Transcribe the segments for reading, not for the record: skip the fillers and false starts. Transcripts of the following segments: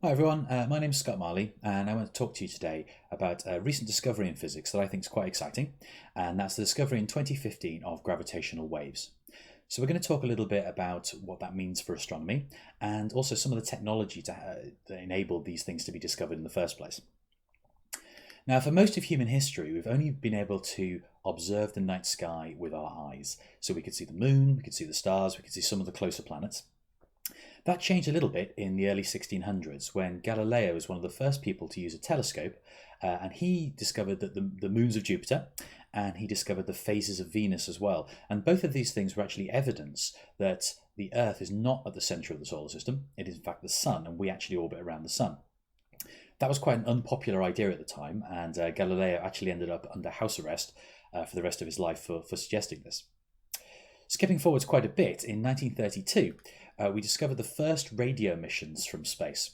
Hi everyone, my name is Scott Marley and I want to talk to you today about a recent discovery in physics that I think is quite exciting, and that's the discovery in 2015 of gravitational waves. So we're going to talk a little bit about what that means for astronomy and also some of the technology that enabled these things to be discovered in the first place. Now, for most of human history, we've only been able to observe the night sky with our eyes. So we could see the moon, we could see the stars, we could see some of the closer planets. That changed a little bit in the early 1600s when Galileo was one of the first people to use a telescope, and he discovered that the moons of Jupiter, and he discovered the phases of Venus as well. And both of these things were actually evidence that the Earth is not at the centre of the solar system. It is in fact the Sun, and we actually orbit around the Sun. That was quite an unpopular idea at the time, and Galileo actually ended up under house arrest for the rest of his life for suggesting this. Skipping forwards quite a bit, in 1932, we discovered the first radio missions from space.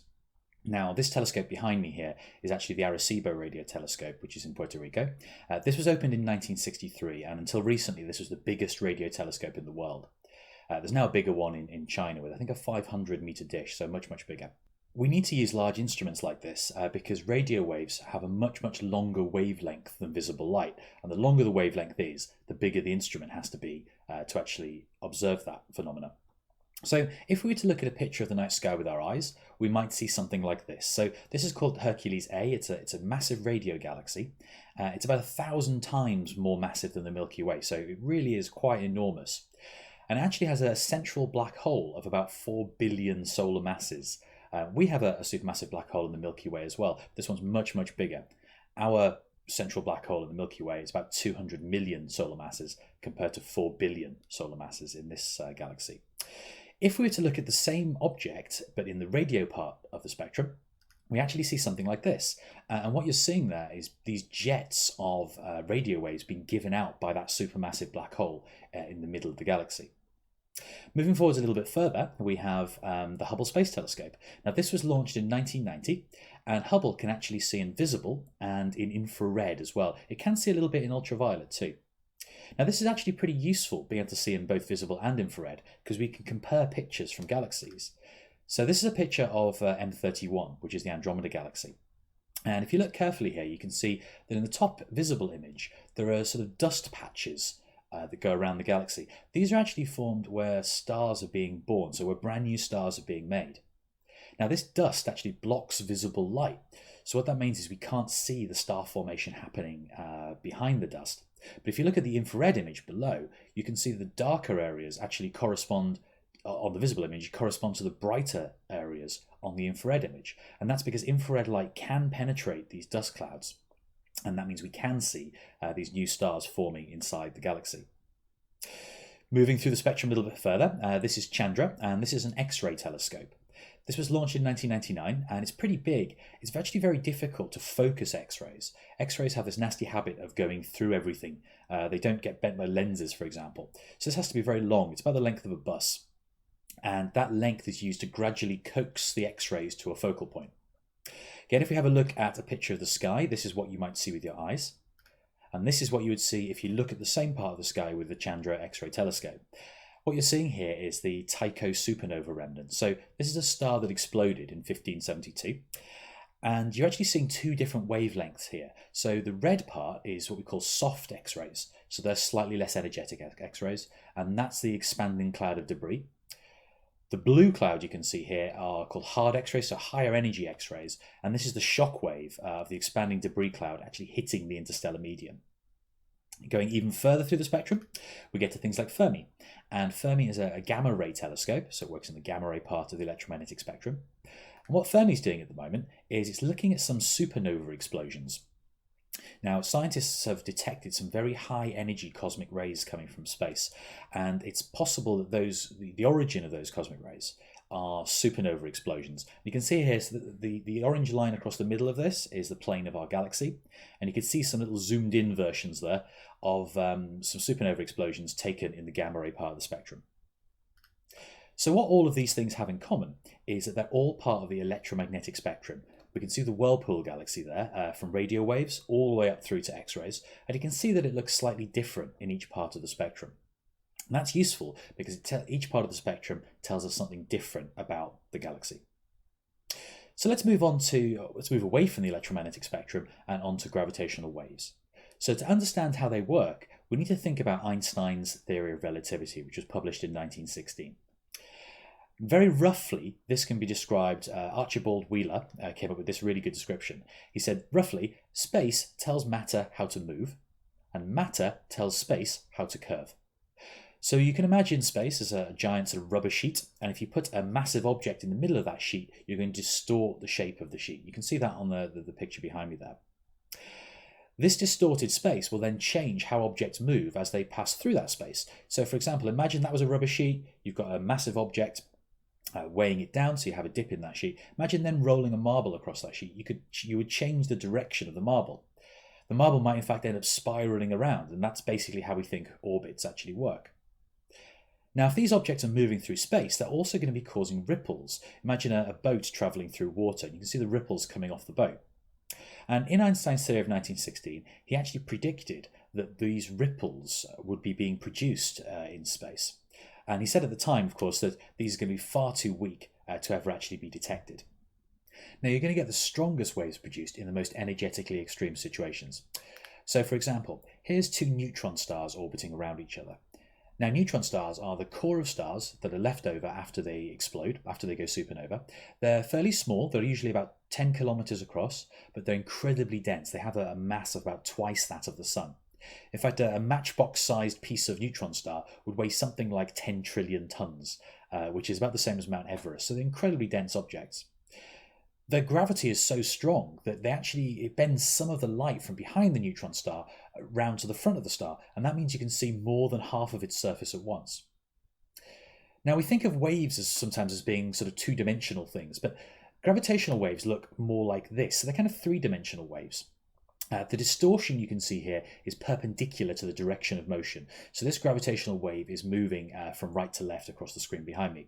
Now, this telescope behind me here is actually the Arecibo radio telescope, which is in Puerto Rico. This was opened in 1963, and until recently, this was the biggest radio telescope in the world. There's now a bigger one in China with, I think, a 500-meter dish, so much, much bigger. We need to use large instruments like this because radio waves have a much, much longer wavelength than visible light. And the longer the wavelength is, the bigger the instrument has to be to actually observe that phenomena. So if we were to look at a picture of the night sky with our eyes, we might see something like this. So this is called Hercules A. It's a massive radio galaxy. It's about 1,000 times more massive than the Milky Way, so it really is quite enormous. And it actually has a central black hole of about 4 billion solar masses. We have a supermassive black hole in the Milky Way as well. This one's much, much bigger. Our central black hole in the Milky Way is about 200 million solar masses compared to 4 billion solar masses in this galaxy. If we were to look at the same object, but in the radio part of the spectrum, we actually see something like this. And what you're seeing there is these jets of radio waves being given out by that supermassive black hole in the middle of the galaxy. Moving forwards a little bit further, we have the Hubble Space Telescope. Now, this was launched in 1990, and Hubble can actually see in visible and in infrared as well. It can see a little bit in ultraviolet too. Now, this is actually pretty useful, being able to see in both visible and infrared, because we can compare pictures from galaxies. So this is a picture of M31, which is the Andromeda Galaxy. And if you look carefully here, you can see that in the top visible image, there are sort of dust patches that go around the galaxy. These are actually formed where stars are being born, so where brand new stars are being made. Now, this dust actually blocks visible light. So what that means is we can't see the star formation happening behind the dust. But if you look at the infrared image below, you can see the darker areas actually correspond, on the visible image, correspond to the brighter areas on the infrared image. And that's because infrared light can penetrate these dust clouds. And that means we can see these new stars forming inside the galaxy. Moving through the spectrum a little bit further, this is Chandra, and this is an X-ray telescope. This was launched in 1999, and it's pretty big. It's actually very difficult to focus X-rays. X-rays have this nasty habit of going through everything. They don't get bent by lenses, for example. So this has to be very long. It's about the length of a bus. And that length is used to gradually coax the X-rays to a focal point. Again, if we have a look at a picture of the sky, this is what you might see with your eyes. And this is what you would see if you look at the same part of the sky with the Chandra X-ray telescope. What you're seeing here is the Tycho supernova remnant. So this is a star that exploded in 1572. And you're actually seeing two different wavelengths here. So the red part is what we call soft X-rays. So they're slightly less energetic X-rays. And that's the expanding cloud of debris. The blue cloud you can see here are called hard X-rays, so higher energy X-rays. And this is the shock wave of the expanding debris cloud actually hitting the interstellar medium. Going even further through the spectrum, we get to things like Fermi. And Fermi is a gamma ray telescope, so it works in the gamma ray part of the electromagnetic spectrum. And what Fermi's doing at the moment is it's looking at some supernova explosions. Now, scientists have detected some very high energy cosmic rays coming from space, and it's possible that the origin of those cosmic rays are supernova explosions. You can see here, so the orange line across the middle of this is the plane of our galaxy, and you can see some little zoomed in versions there of some supernova explosions taken in the gamma ray part of the spectrum. So what all of these things have in common is that they're all part of the electromagnetic spectrum. We can see the Whirlpool galaxy there, from radio waves all the way up through to X-rays, and you can see that it looks slightly different in each part of the spectrum. And that's useful because each part of the spectrum tells us something different about the galaxy. So let's move away from the electromagnetic spectrum and onto gravitational waves. So to understand how they work, we need to think about Einstein's theory of relativity, which was published in 1916. Very roughly, this can be described, Archibald Wheeler came up with this really good description. He said, roughly, space tells matter how to move, and matter tells space how to curve. So you can imagine space as a giant sort of rubber sheet, and if you put a massive object in the middle of that sheet, you're going to distort the shape of the sheet. You can see that on the picture behind me there. This distorted space will then change how objects move as they pass through that space. So for example, imagine that was a rubber sheet, you've got a massive object weighing it down, so you have a dip in that sheet. Imagine then rolling a marble across that sheet. You would change the direction of the marble. The marble might in fact end up spiraling around, and that's basically how we think orbits actually work. Now, if these objects are moving through space, they're also going to be causing ripples. Imagine a boat travelling through water. You can see the ripples coming off the boat. And in Einstein's theory of 1916, he actually predicted that these ripples would be being produced in space. And he said at the time, of course, that these are going to be far too weak to ever actually be detected. Now, you're going to get the strongest waves produced in the most energetically extreme situations. So, for example, here's two neutron stars orbiting around each other. Now, neutron stars are the core of stars that are left over after they explode, after they go supernova. They're fairly small. They're usually about 10 kilometers across, but they're incredibly dense. They have a mass of about twice that of the Sun. In fact, a matchbox-sized piece of neutron star would weigh something like 10 trillion tons, which is about the same as Mount Everest. So they're incredibly dense objects. Their gravity is so strong that it bends some of the light from behind the neutron star round to the front of the star, and that means you can see more than half of its surface at once. Now, we think of waves sometimes as being sort of two-dimensional things, but gravitational waves look more like this. So they're kind of three-dimensional waves. The distortion you can see here is perpendicular to the direction of motion. So this gravitational wave is moving from right to left across the screen behind me.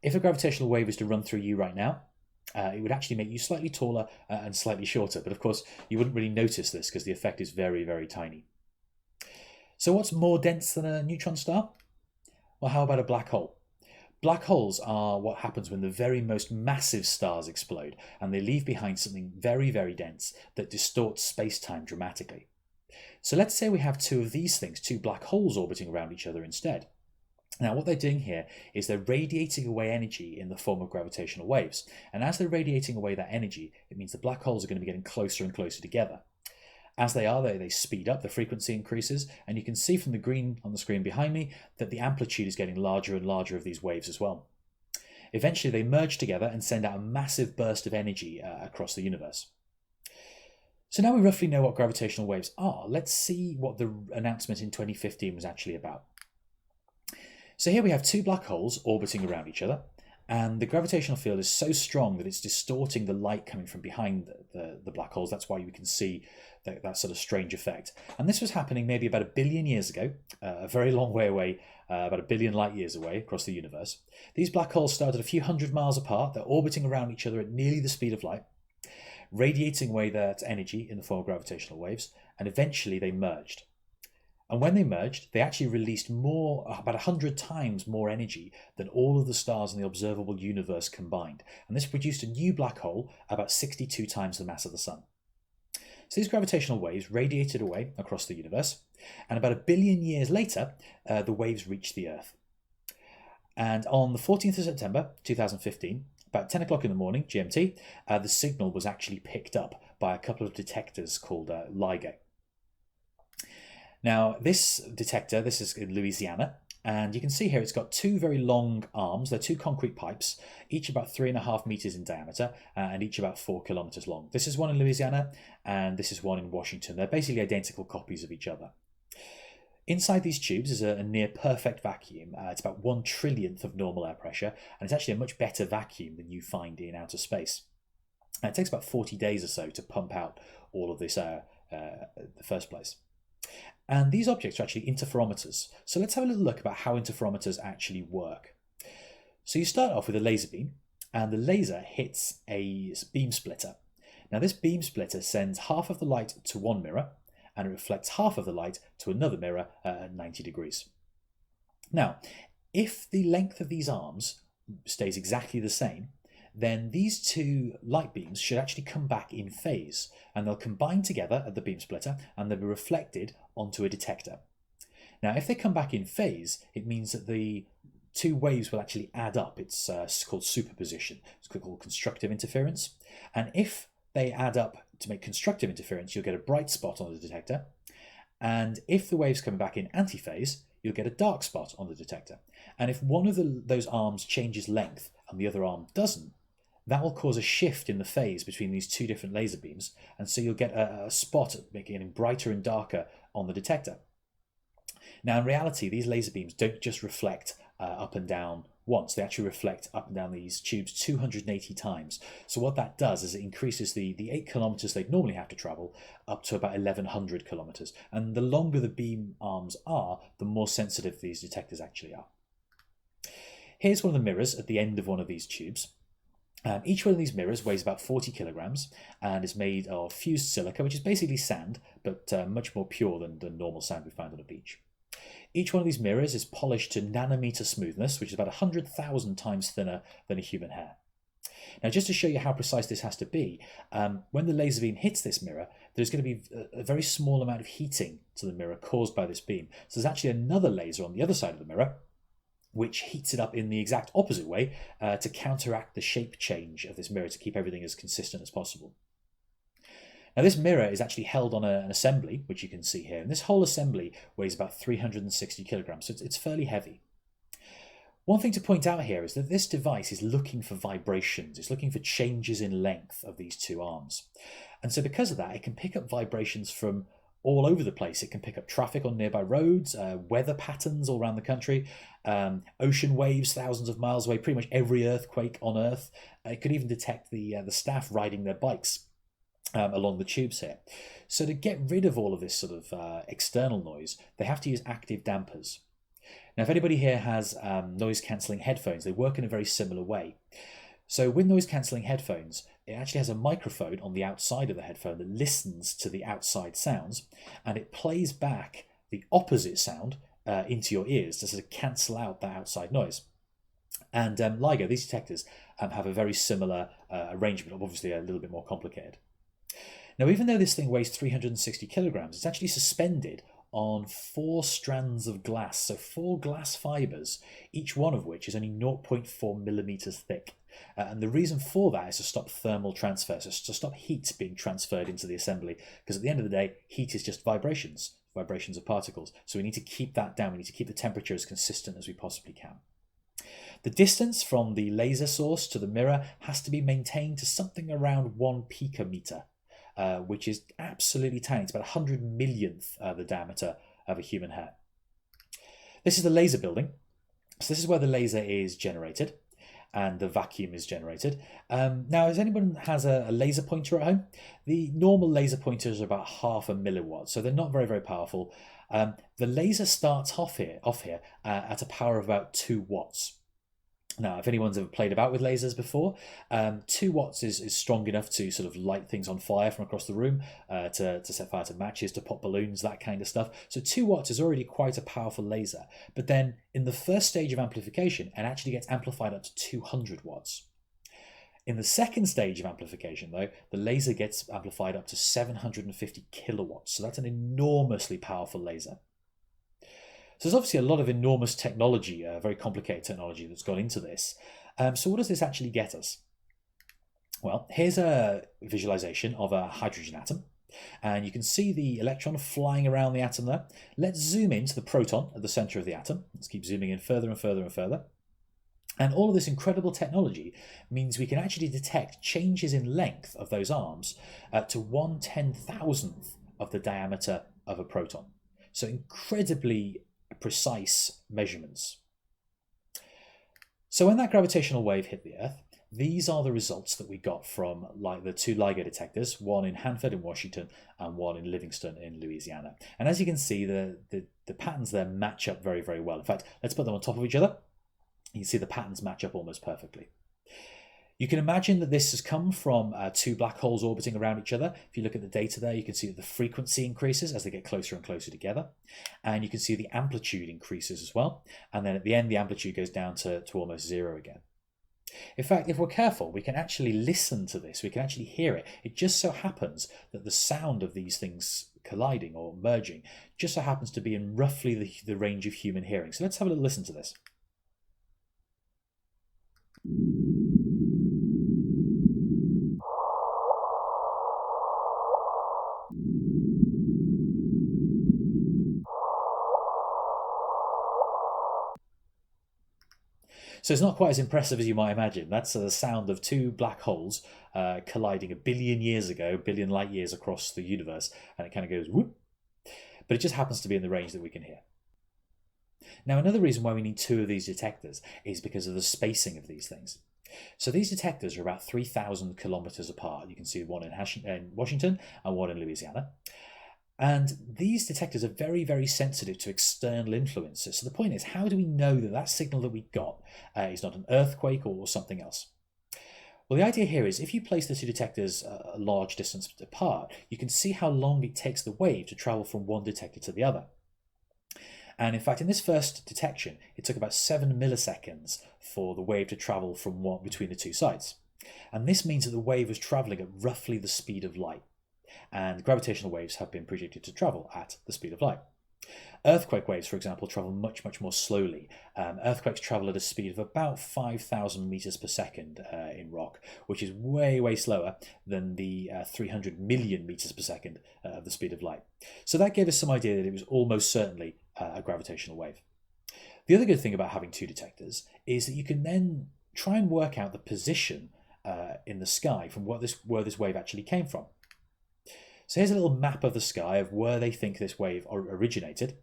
If a gravitational wave is to run through you right now, it would actually make you slightly taller and slightly shorter. But of course, you wouldn't really notice this because the effect is very, very tiny. So what's more dense than a neutron star? Well, how about a black hole? Black holes are what happens when the very most massive stars explode, and they leave behind something very, very dense that distorts space-time dramatically. So let's say we have two of these things, two black holes orbiting around each other instead. Now, what they're doing here is they're radiating away energy in the form of gravitational waves. And as they're radiating away that energy, it means the black holes are going to be getting closer and closer together. As they are, they speed up, the frequency increases, and you can see from the green on the screen behind me that the amplitude is getting larger and larger of these waves as well. Eventually, they merge together and send out a massive burst of energy across the universe. So now we roughly know what gravitational waves are. Let's see what the announcement in 2015 was actually about. So here we have two black holes orbiting around each other, and the gravitational field is so strong that it's distorting the light coming from behind the black holes. That's why we can see that sort of strange effect. And this was happening maybe about 1 billion years ago, a very long way away, about 1 billion light years away across the universe. These black holes started a few hundred miles apart. They're orbiting around each other at nearly the speed of light, radiating away that energy in the form of gravitational waves, and eventually they merged. And when they merged, they actually released about 100 times more energy than all of the stars in the observable universe combined. And this produced a new black hole about 62 times the mass of the Sun. So these gravitational waves radiated away across the universe, and about 1 billion years later, the waves reached the Earth. And on the 14th of September 2015, about 10 o'clock in the morning, GMT, the signal was actually picked up by a couple of detectors called LIGO. Now, this detector, this is in Louisiana, and you can see here it's got two very long arms. They're two concrete pipes, each about 3.5 meters in diameter and each about 4 kilometers long. This is one in Louisiana and this is one in Washington. They're basically identical copies of each other. Inside these tubes is a near perfect vacuum. It's about 1/1,000,000th of normal air pressure, and it's actually a much better vacuum than you find in outer space. And it takes about 40 days or so to pump out all of this air in the first place. And these objects are actually interferometers. So let's have a little look about how interferometers actually work. So you start off with a laser beam, and the laser hits a beam splitter. Now this beam splitter sends half of the light to one mirror, and it reflects half of the light to another mirror at 90 degrees. Now, if the length of these arms stays exactly the same, then these two light beams should actually come back in phase, and they'll combine together at the beam splitter and they'll be reflected onto a detector. Now, if they come back in phase, it means that the two waves will actually add up. It's called superposition. It's called constructive interference. And if they add up to make constructive interference, you'll get a bright spot on the detector. And if the waves come back in antiphase, you'll get a dark spot on the detector. And if one of those arms changes length and the other arm doesn't, that will cause a shift in the phase between these two different laser beams. And so you'll get a spot making it brighter and darker on the detector. Now, in reality, these laser beams don't just reflect up and down once. They actually reflect up and down these tubes 280 times. So what that does is it increases the 8 kilometers they'd normally have to travel up to about 1100 kilometers. And the longer the beam arms are, the more sensitive these detectors actually are. Here's one of the mirrors at the end of one of these tubes. Each one of these mirrors weighs about 40 kilograms and is made of fused silica, which is basically sand, but much more pure than the normal sand we find on a beach. Each one of these mirrors is polished to nanometer smoothness, which is about 100,000 times thinner than a human hair. Now, just to show you how precise this has to be, when the laser beam hits this mirror, there's going to be a very small amount of heating to the mirror caused by this beam. So there's actually another laser on the other side of the mirror, which heats it up in the exact opposite way to counteract the shape change of this mirror to keep everything as consistent as possible. Now, this mirror is actually held on an assembly, which you can see here, and this whole assembly weighs about 360 kilograms, so it's fairly heavy. One thing to point out here is that this device is looking for vibrations. It's looking for changes in length of these two arms. And so because of that, it can pick up vibrations from all over the place. It can pick up traffic on nearby roads, weather patterns all around the country, ocean waves thousands of miles away, pretty much every earthquake on Earth. It could even detect the staff riding their bikes along the tubes here. So to get rid of all of this sort of external noise, they have to use active dampers. Now, if anybody here has noise-cancelling headphones, they work in a very similar way. So with noise-cancelling headphones, it actually has a microphone on the outside of the headphone that listens to the outside sounds, and it plays back the opposite sound into your ears to sort of cancel out that outside noise. And LIGO, these detectors, have a very similar arrangement, obviously a little bit more complicated. Now, even though this thing weighs 360 kilograms, it's actually suspended on 4 strands of glass, so 4 glass fibers, each one of which is only 0.4 millimeters thick. And the reason for that is to stop thermal transfer, so to stop heat being transferred into the assembly, because at the end of the day, heat is just vibrations of particles. So we need to keep that down. We need to keep the temperature as consistent as we possibly can. The distance from the laser source to the mirror has to be maintained to something around 1 picometer. Which is absolutely tiny. It's about 100 millionth the diameter of a human hair. This is the laser building. So this is where the laser is generated and the vacuum is generated. Now, if anyone has a laser pointer at home, the normal laser pointers are about 0.5 milliwatt, so they're not very, very powerful. The laser starts off here at a power of about 2 watts. Now, if anyone's ever played about with lasers before, 2 watts is strong enough to sort of light things on fire from across the room, to set fire to matches, to pop balloons, that kind of stuff. So 2 watts is already quite a powerful laser. But then in the first stage of amplification, it actually gets amplified up to 200 watts. In the second stage of amplification, though, the laser gets amplified up to 750 kilowatts. So that's an enormously powerful laser. So there's obviously a lot of enormous technology, very complicated technology that's gone into this. So what does this actually get us? Well, here's a visualization of a hydrogen atom. And you can see the electron flying around the atom there. Let's zoom into the proton at the center of the atom. Let's keep zooming in further and further and further. And all of this incredible technology means we can actually detect changes in length of those arms to 1/10,000th of the diameter of a proton. So incredibly precise measurements. So when that gravitational wave hit the Earth, these are the results that we got from the 2 LIGO detectors, one in Hanford in Washington and one in Livingston in Louisiana. And as you can see, the patterns there match up very, very well. In fact, let's put them on top of each other. You can see the patterns match up almost perfectly. You can imagine that this has come from 2 black holes orbiting around each other. If you look at the data there, you can see that the frequency increases as they get closer and closer together. And you can see the amplitude increases as well. And then at the end, the amplitude goes down to almost 0 again. In fact, if we're careful, we can actually listen to this, we can actually hear it. It just so happens that the sound of these things colliding or merging just so happens to be in roughly the range of human hearing. So let's have a little listen to this. So it's not quite as impressive as you might imagine. That's the sound of two black holes colliding a billion years ago, a billion light years across the universe, and it kind of goes whoop. But it just happens to be in the range that we can hear. Now, another reason why we need two of these detectors is because of the spacing of these things. So these detectors are about 3,000 kilometers apart. You can see one in Washington and one in Louisiana. And these detectors are very, very sensitive to external influences. So the point is, how do we know that that signal that we got is not an earthquake or something else? Well, the idea here is if you place the two detectors a large distance apart, you can see how long it takes the wave to travel from one detector to the other. And in fact, in this first detection, it took about 7 milliseconds for the wave to travel from between the two sites. And this means that the wave was traveling at roughly the speed of light. And gravitational waves have been predicted to travel at the speed of light. Earthquake waves, for example, travel much, much more slowly. Earthquakes travel at a speed of about 5,000 meters per second in rock, which is way, way slower than the 300 million meters per second of the speed of light. So that gave us some idea that it was almost certainly a gravitational wave. The other good thing about having two detectors is that you can then try and work out the position in the sky from where this wave actually came from. So here's a little map of the sky of where they think this wave originated.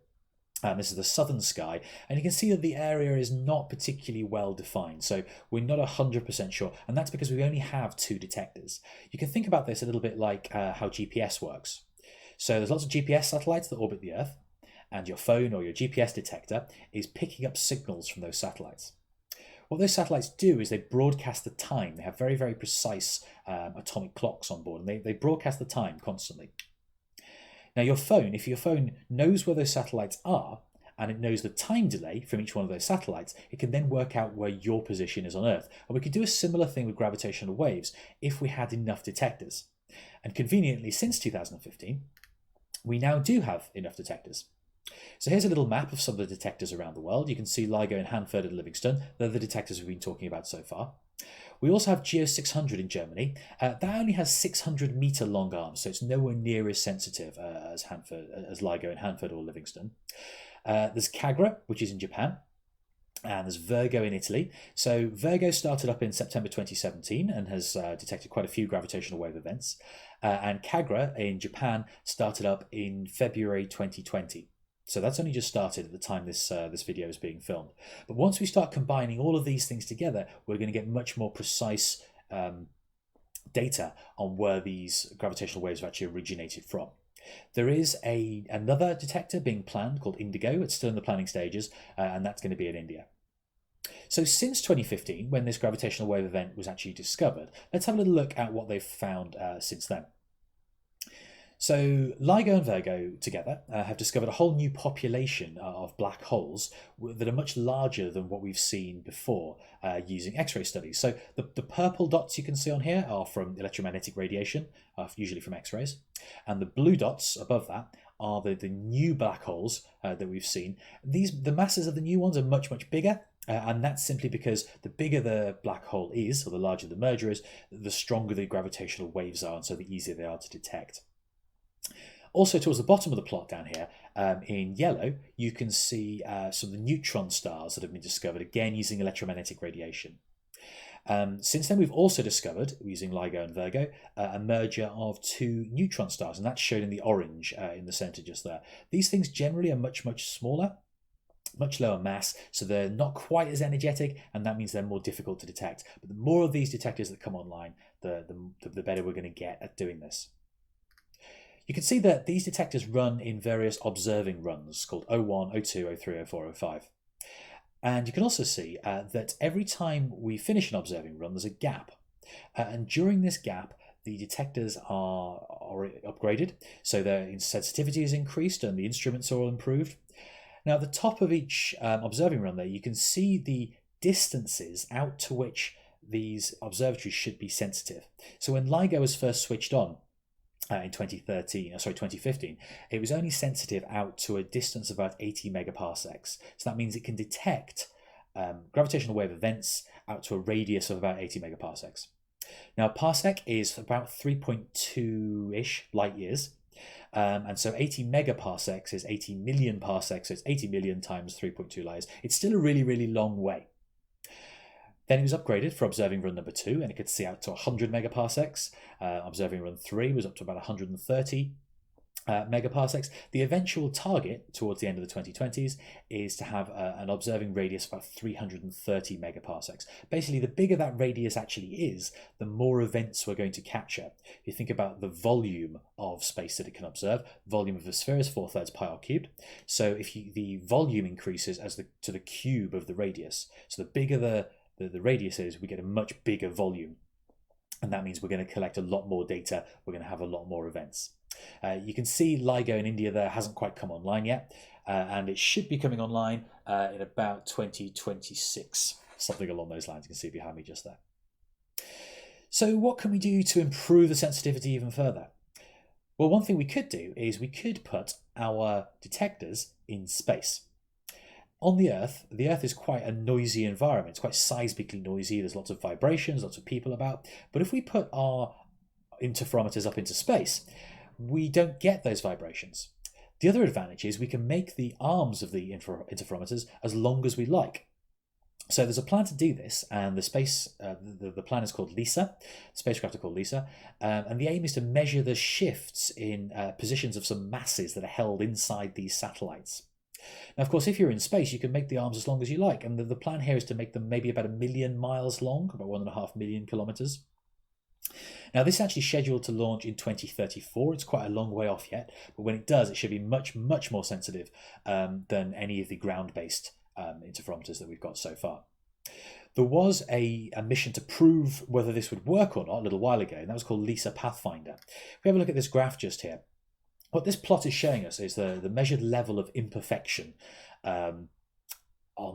This is the southern sky, and you can see that the area is not particularly well defined, so we're not 100% sure, and that's because we only have two detectors. You can think about this a little bit like how GPS works. So there's lots of GPS satellites that orbit the Earth, and your phone or your GPS detector is picking up signals from those satellites. What those satellites do is they broadcast the time. They have very, very precise atomic clocks on board, and they broadcast the time constantly. Now your phone, if your phone knows where those satellites are, and it knows the time delay from each one of those satellites, it can then work out where your position is on Earth. And we could do a similar thing with gravitational waves if we had enough detectors. And conveniently, since 2015, we now do have enough detectors. So here's a little map of some of the detectors around the world. You can see LIGO in Hanford and Livingston. They're the detectors we've been talking about so far. We also have GEO 600 in Germany. That only has 600 meter long arms, so it's nowhere near as sensitive as LIGO in Hanford or Livingston. There's CAGRA, which is in Japan, and there's Virgo in Italy. So Virgo started up in September 2017 and has detected quite a few gravitational wave events. And CAGRA in Japan started up in February 2020. So that's only just started at the time this video is being filmed. But once we start combining all of these things together, we're going to get much more precise data on where these gravitational waves have actually originated from. There is another detector being planned called Indigo. It's still in the planning stages, and that's going to be in India. So since 2015, when this gravitational wave event was actually discovered, let's have a little look at what they've found since then. So LIGO and Virgo together have discovered a whole new population of black holes that are much larger than what we've seen before using X-ray studies. So the purple dots you can see on here are from electromagnetic radiation, usually from X-rays. And the blue dots above that are the new black holes that we've seen. The masses of the new ones are much, much bigger. And that's simply because the bigger the black hole is, or the larger the merger is, the stronger the gravitational waves are, and so the easier they are to detect. Also, towards the bottom of the plot down here, in yellow, you can see some of the neutron stars that have been discovered, again using electromagnetic radiation. Since then, we've also discovered, using LIGO and Virgo, a merger of two neutron stars, and that's shown in the orange in the center just there. These things generally are much, much smaller, much lower mass, so they're not quite as energetic, and that means they're more difficult to detect. But the more of these detectors that come online, the better we're going to get at doing this. You can see that these detectors run in various observing runs called O1, O2, O3, O4, O5. And you can also see that every time we finish an observing run, there's a gap. And during this gap, the detectors are upgraded, so their sensitivity is increased and the instruments are all improved. Now, at the top of each observing run there, you can see the distances out to which these observatories should be sensitive. So when LIGO was first switched on in 2015, it was only sensitive out to a distance of about 80 megaparsecs. So that means it can detect gravitational wave events out to a radius of about 80 megaparsecs. Now, a parsec is about 3.2-ish light years. And so 80 megaparsecs is 80 million parsecs, so it's 80 million times 3.2 light years. It's still a really, really long way. Then it was upgraded for observing run number 2, and it could see out to 100 megaparsecs. Observing run 3 was up to about 130 megaparsecs. The eventual target towards the end of the 2020s is to have an observing radius of about 330 megaparsecs. Basically, the bigger that radius actually is, the more events we're going to capture. If you think about the volume of space that it can observe, volume of a sphere is 4/3 pi r cubed. So if the volume increases to the cube of the radius, so the bigger the radius is, we get a much bigger volume. And that means we're going to collect a lot more data. We're going to have a lot more events. You can see LIGO in India there hasn't quite come online yet, and it should be coming online in about 2026, something along those lines. You can see behind me just there. So what can we do to improve the sensitivity even further? Well, one thing we could do is we could put our detectors in space. On the Earth is quite a noisy environment. It's quite seismically noisy. There's lots of vibrations, lots of people about. But if we put our interferometers up into space, we don't get those vibrations. The other advantage is we can make the arms of the interferometers as long as we like. So there's a plan to do this, and the plan is called LISA. The spacecraft are called LISA, and the aim is to measure the shifts in positions of some masses that are held inside these satellites. Now, of course, if you're in space, you can make the arms as long as you like, and the plan here is to make them maybe about 1 million miles long, about 1.5 million kilometers. Now, this is actually scheduled to launch in 2034. It's quite a long way off yet, but when it does, it should be much, much more sensitive than any of the ground-based interferometers that we've got so far. There was a mission to prove whether this would work or not a little while ago, and that was called LISA Pathfinder. If we have a look at this graph just here, what this plot is showing us is the measured level of imperfection on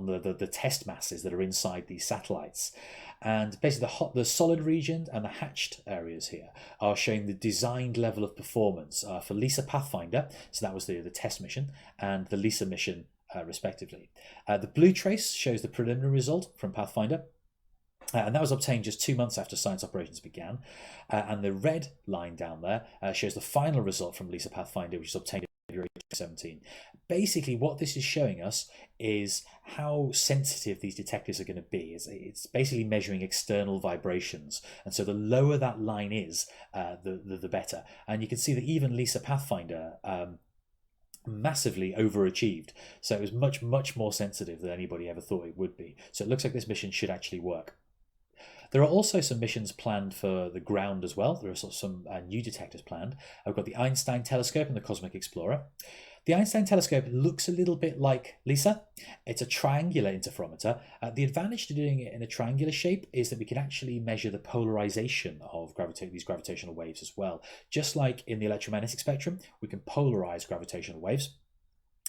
the test masses that are inside these satellites. And basically the solid region and the hatched areas here are showing the designed level of performance for LISA Pathfinder, so that was the test mission, and the LISA mission respectively. The blue trace shows the preliminary result from Pathfinder, and that was obtained just 2 months after science operations began. And the red line down there shows the final result from LISA Pathfinder, which is obtained in February 2017. Basically, what this is showing us is how sensitive these detectors are going to be. It's basically measuring external vibrations. And so the lower that line is, the better. And you can see that even LISA Pathfinder massively overachieved. So it was much, much more sensitive than anybody ever thought it would be. So it looks like this mission should actually work. There are also some missions planned for the ground as well. There are some new detectors planned. I've got the Einstein Telescope and the Cosmic Explorer. The Einstein Telescope looks a little bit like LISA. It's a triangular interferometer. The advantage to doing it in a triangular shape is that we can actually measure the polarization of these gravitational waves as well. Just like in the electromagnetic spectrum, we can polarize gravitational waves.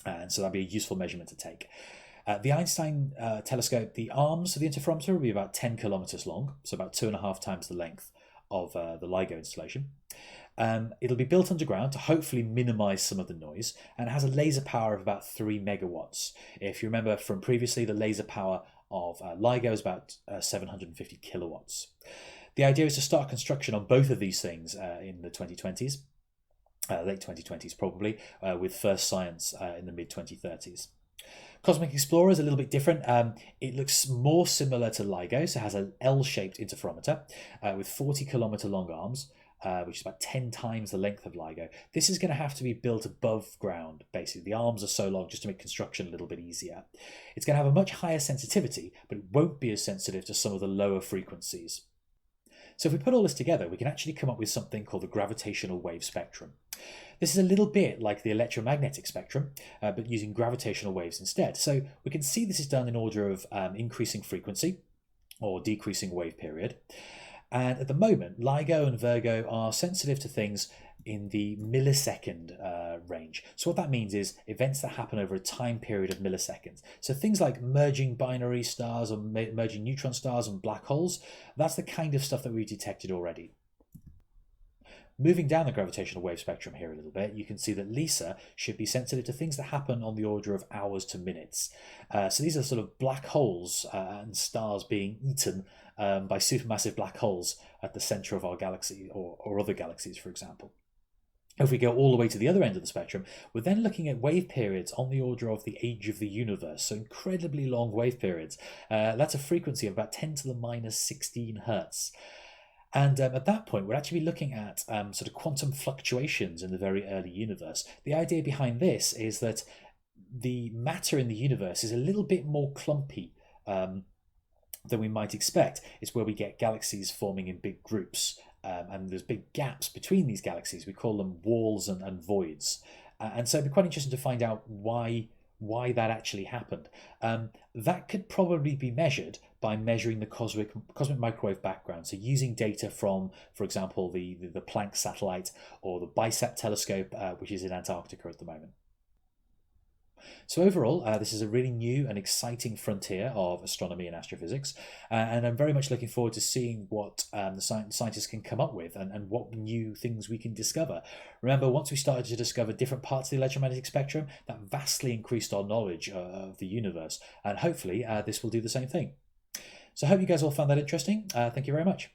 And so that'd be a useful measurement to take. The Einstein telescope, the arms of the interferometer will be about 10 kilometers long, so about 2.5 times the length of the LIGO installation. It'll be built underground to hopefully minimize some of the noise, and it has a laser power of about 3 megawatts. If you remember from previously, the laser power of LIGO is about 750 kilowatts. The idea is to start construction on both of these things in the 2020s, late 2020s probably, with first science in the mid-2030s. Cosmic Explorer is a little bit different. It looks more similar to LIGO, so it has an L-shaped interferometer with 40-kilometer long arms, which is about 10 times the length of LIGO. This is going to have to be built above ground, basically. The arms are so long just to make construction a little bit easier. It's going to have a much higher sensitivity, but it won't be as sensitive to some of the lower frequencies. So if we put all this together, we can actually come up with something called the gravitational wave spectrum. This is a little bit like the electromagnetic spectrum, but using gravitational waves instead. So we can see this is done in order of increasing frequency or decreasing wave period. And at the moment, LIGO and Virgo are sensitive to things in the millisecond range. So what that means is events that happen over a time period of milliseconds. So things like merging binary stars or merging neutron stars and black holes, that's the kind of stuff that we've detected already. Moving down the gravitational wave spectrum here a little bit, you can see that LISA should be sensitive to things that happen on the order of hours to minutes. So these are sort of black holes and stars being eaten by supermassive black holes at the center of our galaxy or other galaxies, for example. If we go all the way to the other end of the spectrum, we're then looking at wave periods on the order of the age of the universe, so incredibly long wave periods. That's a frequency of about 10 to the minus 16 hertz. And at that point, we're actually looking at sort of quantum fluctuations in the very early universe. The idea behind this is that the matter in the universe is a little bit more clumpy than we might expect. It's where we get galaxies forming in big groups, and there's big gaps between these galaxies. We call them walls and voids. And so it'd be quite interesting to find out why that actually happened. That could probably be measured by measuring the cosmic microwave background. So using data from, for example, the Planck satellite or the BICEP telescope, which is in Antarctica at the moment. So overall, this is a really new and exciting frontier of astronomy and astrophysics, and I'm very much looking forward to seeing what the scientists can come up with and what new things we can discover. Remember, once we started to discover different parts of the electromagnetic spectrum, that vastly increased our knowledge of the universe, and hopefully this will do the same thing. So I hope you guys all found that interesting. Thank you very much.